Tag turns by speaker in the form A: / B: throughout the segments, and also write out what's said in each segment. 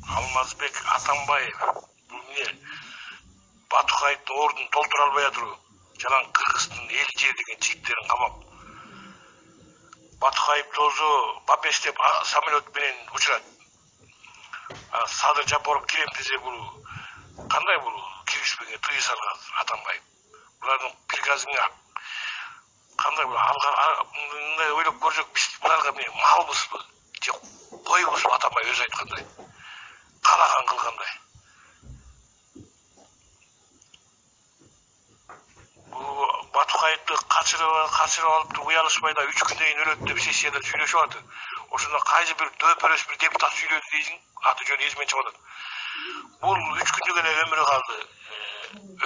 A: Алмазбек Атамбаев бул эмне Батукаевдин ордун толтура албай атырбы? Жалаң Кыргыздын эл жер деген жигиттерин камап. Батукаев тозу Бапеш деп самолет менен учурат. Садыр Жапаров кирем десе бул кандай бул киришпеге тыйы салган Атамбаев. Булардын приказына кандай бул мындай ойлоп көрсөк биз буларга эмне малбызбы же койбузбу? Атамбаев өзү айткандай. Калаган кылгандай. Батукаевди качырып алып уялышпай да 3 күндөн кийин өлөт деп сессияда сүйлөшүп атты. Ошондо кайсы бир дөпөрөс бир депутат сүйлөдү дейсиң, аты жөнү эсимен чыгып атат. Бул 3 күндө гана өмүрү калды.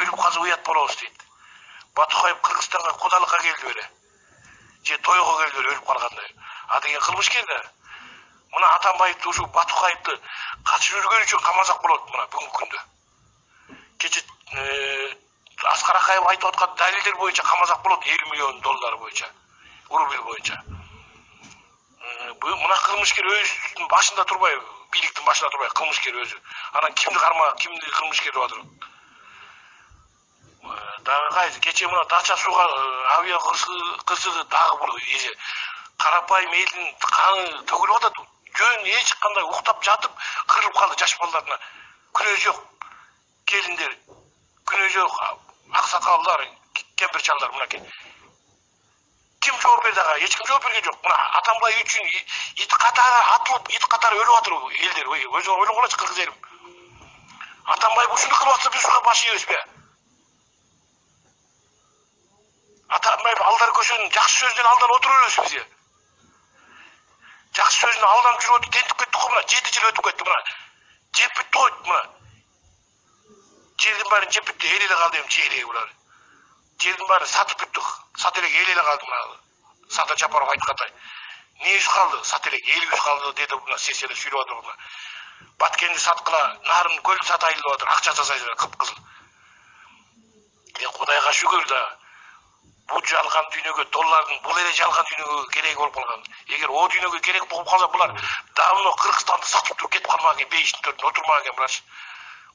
A: Өлүп калса уят болобуз дейт. Батукаев Кыргызстанга кудалыкка келди беле. Же тойго келди беле өлүп калгандай. А деген кылмышкер да. Мына Атамбаевди ушу Батукаевди качырып жүргөн үчүн камасак болот мына бүгүнкү күндө. Кече Аскар Акаев айтып аткан далилдер боюнча камасак болот 50 миллион доллар боюнча, рубль боюнча. Мына кылмышкер өзүнүн башында турбай, бийликтин башында турбай кылмышкер өзү. Анан кимди кармак, кимди кылмышкер деп атыр. Дагы кайсы кече мына Дача сууга авиа кызыгы дагы бул эже карапайым элдин каны төгүлүп атат. Жөн эч кандай уктап жатып кырылып калды жаш балдарына. Күнөө жок. Келиндер, күнөө жок. Аксакалдар, кемпир чалдар мынакей. Ким жооп берди ага? Эч ким жооп берген жок. Мына Атамбаев үчүн ит катары атылып, ит катары өлүп атыр элдер. Өзү ойлогулачы кыргыз элим. Атамбаев ушуну кылып атса биз уга баш ийебизби? Атамбаев алдар көчөнүн жакшы сөздөн алдан отура беребиз бизге. Жакшы сөздүн алдан жүрүп өтүп тентип кеттик го мына 7 жыл өтүп кетти мына. Жеп бүтү го мына. Жердин баарын жеп бүтү, эл эле калды эми жери булар. Жердин баарын сатып бүттүк. Сат элек эл эле калды мына. Садыр Жапаров айткандай. Эмнебиз калды? Сат элек элибиз калды деди мына сессияда сүйлөп атыр мына. Баткенди саткыла, нарын көл сатайлы деп атыр, акча жасайсыздар кып-кызыл. Кудайга шүгүр да. Бул жалган дүйнөгө доллардын бул эле жалган дүйнөгө керек болуп калган. Эгер о дүйнөгө керек болуп калса булар давно Кыргызстанды сатып туруп кетип калмаган экен, бейиштин төртүнө отурмаган экен булар.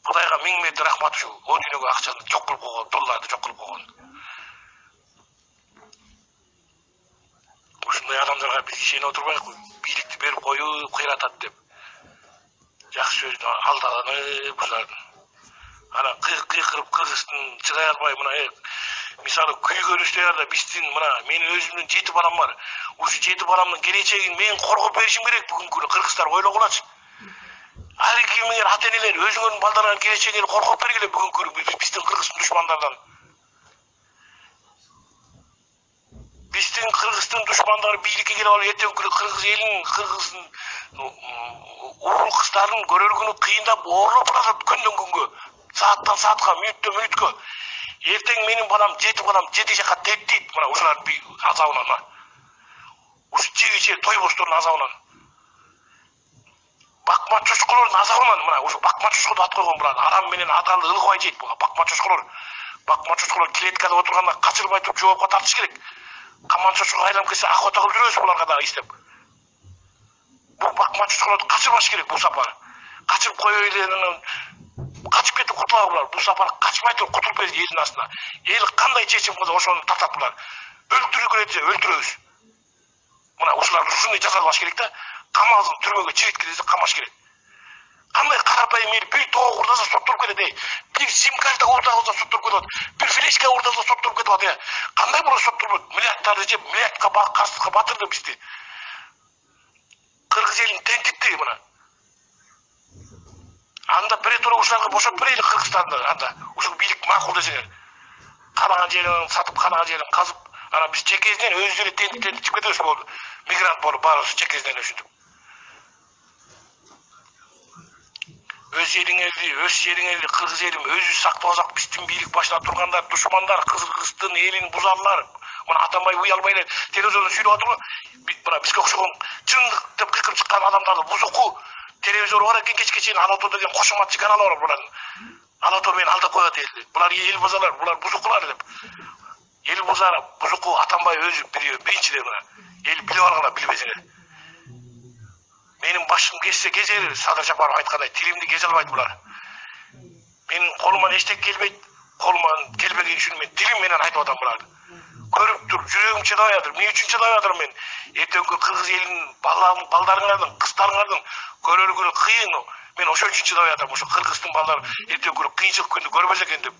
A: Кудайга миң метр рахмат ушу. О дүйнөгө акчаны жок кылып койгон, долларды жок кылып койгон. Ушундай адамдарга биз ишене отурбайбы? Бийликти берип коюп кыйратат деп. Жакшы сөздүн алданып булардын. Анан кыйкырып Кыргыздын чыдай албай мына мисалы күйгөн үстөрдө биздин мына менин өзүмдүн 7 балам бар. Ушу 7 баламдын келечегин мен коргоп беришим керек бүгүнкү күнү. Кыргыздар ойлогулачы. Ар кимдин ата-энелер өзүңөрдүн балдарыңардын келечегин коргоп бергиле бүгүнкү күнү биздин Кыргыздын душмандардан. Биздин Кыргыздын душмандары бийликке келип алып эртең күнү Кыргыз элин, Кыргыздын уул кыздарын көрөр күнү кыйындап оорлоп баратат күндөн күнгө. Сааттан саатка, мүнөттөн мүнөткө. Эртең менин балам, 7 балам 7 жака тептейт мына ушулардын азабынан. Ушу жегиче тойбоштордун азабынан. Бакма чочколордун азабынан мына ушу бакма чочкоду ат койгон булар. Арам менен адалды ылгыбай жейт буга бакма чочколор. Бакма чочколор клеткада отурганда качырбай туруп жоопко тартыш керек. Каман чочкого айланып кетсе охота кылып жүрөбүз буларга да иштеп. Бул бакма чочколорду качырбаш керек бул сапар. Качырып коёй эле качып кетип кутулабы булар. Бул сапар качпай туруп кутулуп кетет элдин астына. Эл кандай чечим кылса ошону тартат булар. Өлтүргү келсе өлтүрөбүз. Мына ушуларды ушундай жасалбаш керек да. Камалсын түрмөгө чиритке десе камаш керек. Кандай карапайым эл бир тоого урдаса соттолуп кетет. Бир сим карта урдаса соттолуп кетет. Бир флешка урдаса соттолуп кетет. Кандай болот соттолуп? Миллиардтарды жеп, миллиардка каршылыкка батырды бизди. Кыргыз элин тентитти мына. Анда притура ушуларга бошоп берели Кыргызстанды. Анда ушул бийлик макул десеңер. Калаган жерин сатып, калаган жерин казып, ана биз чекезден өзү эле тентитип кетебиз болду. Мигрант болуп баарыбыз чекезден өшүндүк. Өз жериңерди Кыргыз элим өзү сактабасак биздин бийлик башына тургандар душмандар Кыргыздын элин бузарлар. Мына Атамбаев уялбай эле телевизордон сүйлөп атыр го. Мына бизге окшогон чындык деп кыйкырып чыккан адамдарды бузуку телевизор бар экен кечке чейин Алото деген кошоматчы канал бар булардын. Алото менен алдап коет элди. Булар эл бузалар, булар бузукулар деп. Эл бузар, бузуку Атамбаев өзү биринчиден мына. Эл билип алгыла билбесеңер. Менің башым кессе кезер, Садыр Жапаров айтқандай, тилимди кесе албайт булар. Менің қолыман ештек келбейт, қолыман келбеген үшін мен тилим менен айтып атам буларды. Көрүп тур, жүрөгүм чыдабай атыр. Эмне үчүн чыдабай атырмын мен? Эртеңки кыргыз элинин балдарыңардын, кыздарыңардын көрөрү кыйын. Мен ошол үчүн чыдабай атам. Ошо кыргыздын балдары эртеңки кыйынчылык күндү көрбөс экен деп.